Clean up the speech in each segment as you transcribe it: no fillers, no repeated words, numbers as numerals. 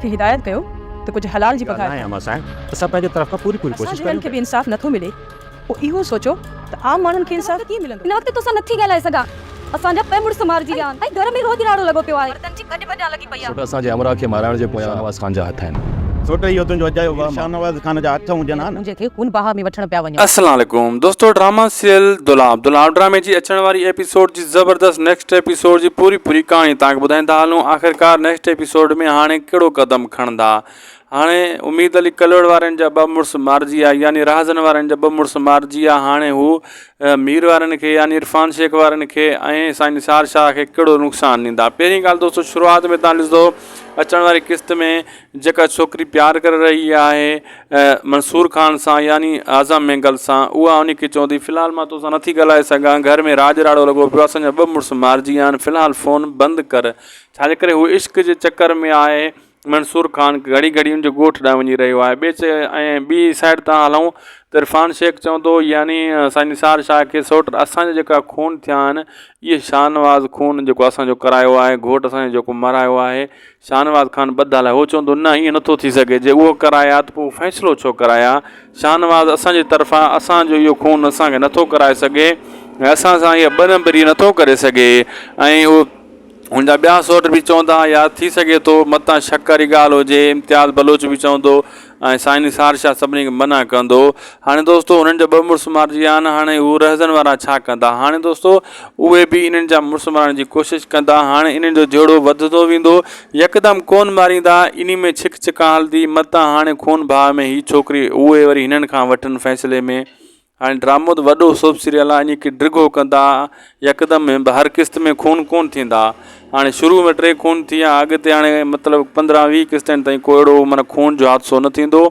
की हिदायत कयो तो कुछ हलाल जी पकाए है अमा साहब असां पंहिंजे तरफ़ खां पूरी कोशिश जिन्हनि खे बि इंसाफ़ नथो मिले पोइ इहो सोचो त आम माण्हुनि खे इंसाफ़ कीअं मिलंदो। इन वक़्तु तोसां नथी ॻाल्हाए सघां। असांजा पे मुड़ुस मारिजी विया आहिनि ऐं घर में रोज़ राड़ो लॻो पियो आहे। मर्दनि जी गॾु वॼा लॻी पई आहे। असांजे अमरा खे माराइण जे पोयां शाहनवाज़ ख़ान जा हथ आहिनि। छोटे इहो तुंहिंजो अजायो शाहनवाज़ ख़ान जा हथ हुजनि हा न मुंहिंजे खे खून बहा में वठण पिया वञो। अस्सलाम वालेकुम दोस्तों, ड्रामा सीरियल दुलाब ड्रामे जी अचण वारी एपिसोड जी ज़बरदस्त नेक्स्ट एपिसोड जी पूरी कहानी तव्हांखे ॿुधाईंदा हलूं। आख़िरकार नेक्स्ट एपिसोड में हाणे कहिड़ो क़दम खणंदा। हाणे उम्मीद अली कलोड़ वारनि जा ॿ मुड़ुस मारिजी विया, यानी राहज़न वारनि जा ॿ मुड़ुस मारिजी विया। हाणे हू मीर वारनि खे यानी इरफान शेख वारनि खे ऐं साईं निसार शाह खे कहिड़ो नुक़सानु ॾींदा। पहिरीं ॻाल्हि दोस्तों, शुरूआत में तव्हां ॾिसंदो अचण वारी क़िस्त में जेका छोकिरी प्यार करे रही आहे मंसूर ख़ान सां यानी आज़म मेंगल सां, उहा उन खे चवंदी फ़िलहाल मां तोसां नथी ॻाल्हाए सघां, घर में राज राड़ो लॻो पियो आहे, असांजा ॿ मुड़ुस मारिजी विया आहिनि, फ़िलहाल फ़ोन बंदि कर। छाजे करे हू इश्क जे चकर में आहे। मंसूर ख़ान घड़ी घड़ी उनजे ॻोठ ॾांहुं वञी रहियो आहे। ऐं ॿी साइड तां हलूं त इरफान शेख चवंदो यानी साईं निसार शाह खे सोट असांजा जेका खून थिया आहिनि इहे शाहनवाज़ खून जेको असांजो करायो आहे, घोट असांजो जेको मरायो आहे शाहनवाज़ ख़ान ॿधल आहे। उहो चवंदो न ईअं नथो थी सघे, जे उहो कराया त पोइ फ़ैसिलो छो कराया। शाहनवाज़ असांजे तरफ़ां असांजो इहो खून असांखे नथो कराए सघे, असां सां इहा ॿ नंबरी नथो करे सघे। ऐं उहो हुनजा ॿिया सौट बि चवंदा या थी सघे थो मतां शक वारी ॻाल्हि हुजे। इम्तियाज़ बलोच बि चवंदो ऐं साईं निसार शाह सभिनी खे मना कंदो। हाणे दोस्तो उन्हनि जा ॿ मुड़ुस मारिजी विया आहिनि। हाणे हू रहज़न वारा छा कंदा। हाणे दोस्तो उहे बि इन्हनि जा मुड़ुस मारण जी कोशिशि कंदा। हाणे इन्हनि जो जोड़ो वधंदो वेंदो, यकदमि कोन मारींदा, इन में छिक छिका हलंदी। मतां हाणे खून भाउ में हीअ छोकिरी उहे वरी हिननि खां वठनि फ़ैसिले में। हाणे ड्रामो त वॾो सोप सीरियल आहे, इन खे डिघो कंदा, यकदमि हर क़िस्त में खून कोन थींदा। हाणे शुरू में 3 खून थी विया, अॻिते हाणे मतिलबु 15-20 क़िस्तनि ताईं को अहिड़ो माना खून जो हादसो न थींदो।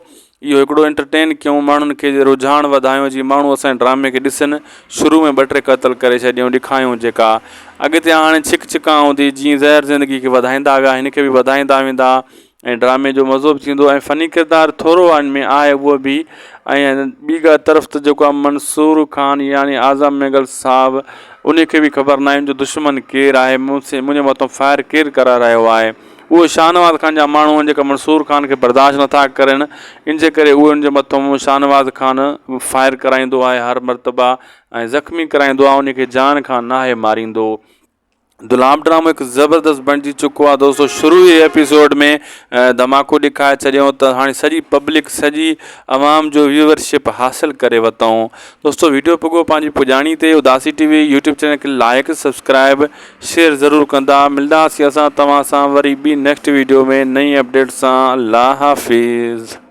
इहो हिकिड़ो एंटरटेन कयूं, माण्हुनि खे रुझान वधायूं, जीअं माण्हू असांजे ड्रामे खे ॾिसनि। शुरू में 2-3 क़तल करे छॾियूं, ॾेखारियूं जेका अॻिते हाणे छिक छिका हूंदी, जीअं ज़हर ज़िंदगी खे वधाईंदा विया हिन खे बि वधाईंदा वेंदा ऐं ड्रामे जो मज़ो बि थींदो। ऐं फ़नी किरदारु थोरो हिन में आहे उहो बि। ऐं ॿी तरफ़ त जेको आहे मंसूर ख़ान यानी आज़म मेंगल साहब, उनखे बि ख़बर न आहे मुंहिंजो दुश्मन केरु आहे, मुंहिंजे मथां फायर केरु कराए रहियो आहे। उहे शाहनवाज़ ख़ान जा माण्हू आहिनि जेका मंसूर ख़ान खे बर्दाश्त नथा करनि, इन जे करे उहे उनजे मथां शाहनवाज़ ख़ान फायर कराईंदो आहे हर मरतबा ऐं ज़ख़्मी कराईंदो आहे, उनखे जान खां नाहे मारींदो। दुलाब ड्रामो हिकु ज़बरदस्त बणिजी चुको आहे दोस्तों। शुरू ई एपिसोड में धमाको ॾेखारे छॾियऊं त हाणे सॼी पब्लिक सॼी आवाम जो व्यूवरशिप हासिलु करे वरितऊं। दोस्तों वीडियो पुॻो पंहिंजी पुॼाणी ते उदासी TV यूट्यूब चैनल खे लाइक सब्सक्राइब शेयर ज़रूरु कंदा। मिलंदासीं असां तव्हां सां वरी ॿी नेक्स्ट वीडियो में नई अपडेट सां। अल्लाह हाफ़िज़।